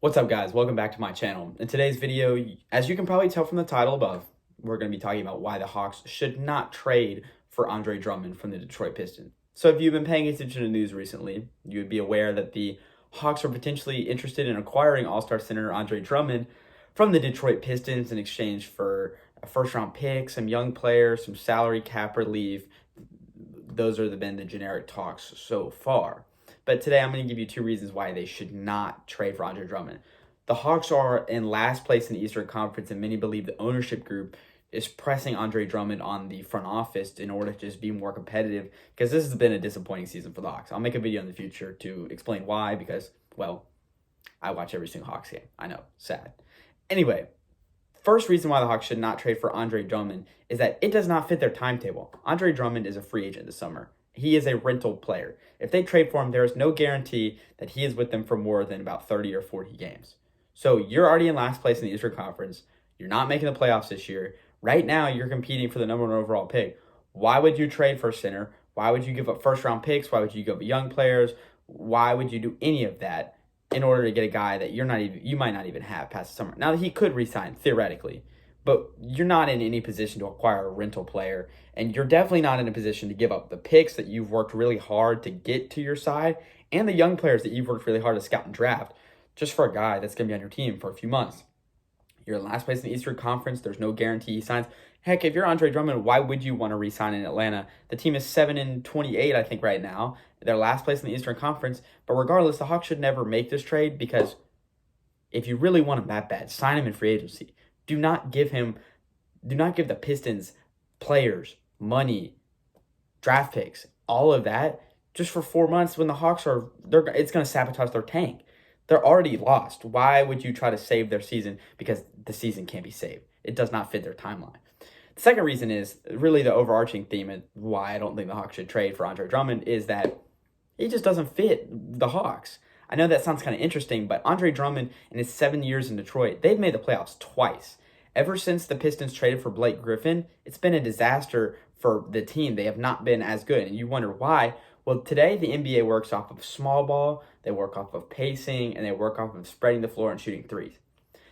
What's up, guys? Welcome back to my channel. In today's video, as you can probably tell from the title above, we're going to be talking about why the Hawks should not trade for Andre Drummond from the Detroit Pistons. So if you've been paying attention to the news recently, you would be aware that the Hawks are potentially interested in acquiring All-Star center Andre Drummond from the Detroit Pistons in exchange for a first-round pick, some young players, some salary cap relief. Those are been the generic talks so far. But today I'm going to give you two reasons why they should not trade for Andre Drummond. The Hawks are in last place in the Eastern Conference, and many believe the ownership group is pressing Andre Drummond on the front office in order to just be more competitive, because this has been a disappointing season for the Hawks. I'll make a video in the future to explain why, because, well, I watch every single Hawks game. I know, sad. Anyway, first reason why the Hawks should not trade for Andre Drummond is that it does not fit their timetable. Andre Drummond is a free agent this summer. He is a rental player. If they trade for him, there is no guarantee that he is with them for more than about 30 or 40 games. So you're already in last place in the Eastern Conference. You're not making the playoffs this year. Right now, you're competing for the number one overall pick. Why would you trade for a center? Why would you give up first-round picks? Why would you give up young players? Why would you do any of that in order to get a guy that you might not even have past the summer? Now, he could resign, theoretically, but you're not in any position to acquire a rental player, and you're definitely not in a position to give up the picks that you've worked really hard to get to your side and the young players that you've worked really hard to scout and draft just for a guy that's going to be on your team for a few months. You're in last place in the Eastern Conference. There's no guarantee he signs. Heck, if you're Andre Drummond, why would you want to re-sign in Atlanta? The team is 7-28, I think, right now. They're last place in the Eastern Conference. But regardless, the Hawks should never make this trade, because if you really want him that bad, sign him in free agency. Do not give the Pistons players, money, draft picks, all of that just for 4 months when the Hawks it's going to sabotage their tank. They're already lost. Why would you try to save their season? Because the season can't be saved. It does not fit their timeline. The second reason is really the overarching theme and why I don't think the Hawks should trade for Andre Drummond is that he just doesn't fit the Hawks. I know that sounds kind of interesting, but Andre Drummond, in his 7 years in Detroit, they've made the playoffs twice. Ever since the Pistons traded for Blake Griffin, it's been a disaster for the team. They have not been as good, and you wonder why. Well, today the NBA works off of small ball, they work off of pacing, and they work off of spreading the floor and shooting threes.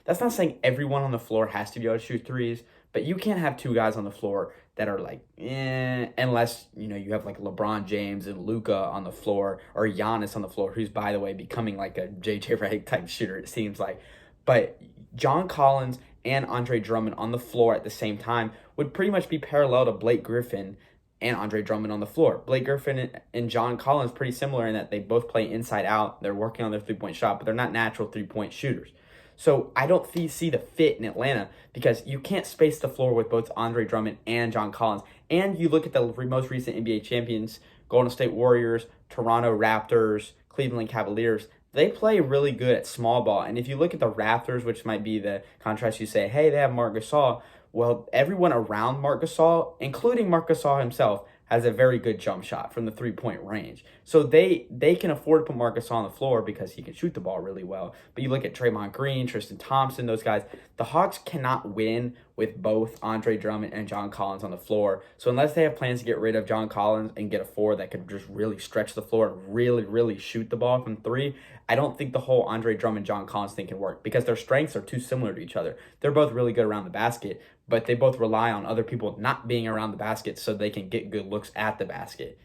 That's not saying everyone on the floor has to be able to shoot threes, but you can't have two guys on the floor that are like, unless, you have like LeBron James and Luka on the floor, or Giannis on the floor, who's, by the way, becoming like a JJ Redick type shooter, it seems like. But John Collins and Andre Drummond on the floor at the same time would pretty much be parallel to Blake Griffin and Andre Drummond on the floor. Blake Griffin and John Collins pretty similar in that they both play inside out. They're working on their three-point shot, but they're not natural three-point shooters. So I don't see the fit in Atlanta, because you can't space the floor with both Andre Drummond and John Collins. And you look at the most recent NBA champions, Golden State Warriors, Toronto Raptors, Cleveland Cavaliers. They play really good at small ball. And if you look at the Raptors, which might be the contrast, you say, hey, they have Marc Gasol. Well, everyone around Marc Gasol, including Marc Gasol himself, has a very good jump shot from the three-point range. So they can afford to put Marc Gasol on the floor because he can shoot the ball really well. But you look at Draymond Green, Tristan Thompson, those guys, the Hawks cannot win with both Andre Drummond and John Collins on the floor. So unless they have plans to get rid of John Collins and get a forward that could just really stretch the floor and really, really shoot the ball from three, I don't think the whole Andre Drummond, John Collins thing can work, because their strengths are too similar to each other. They're both really good around the basket, but they both rely on other people not being around the basket so they can get good looks at the basket.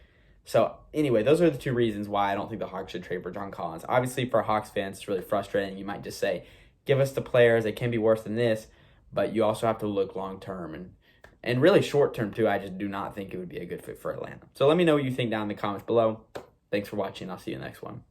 So anyway, those are the two reasons why I don't think the Hawks should trade for John Collins. Obviously, for Hawks fans, it's really frustrating. You might just say, give us the players. It can be worse than this, but you also have to look long-term and really short-term, too. I just do not think it would be a good fit for Atlanta. So let me know what you think down in the comments below. Thanks for watching. I'll see you in the next one.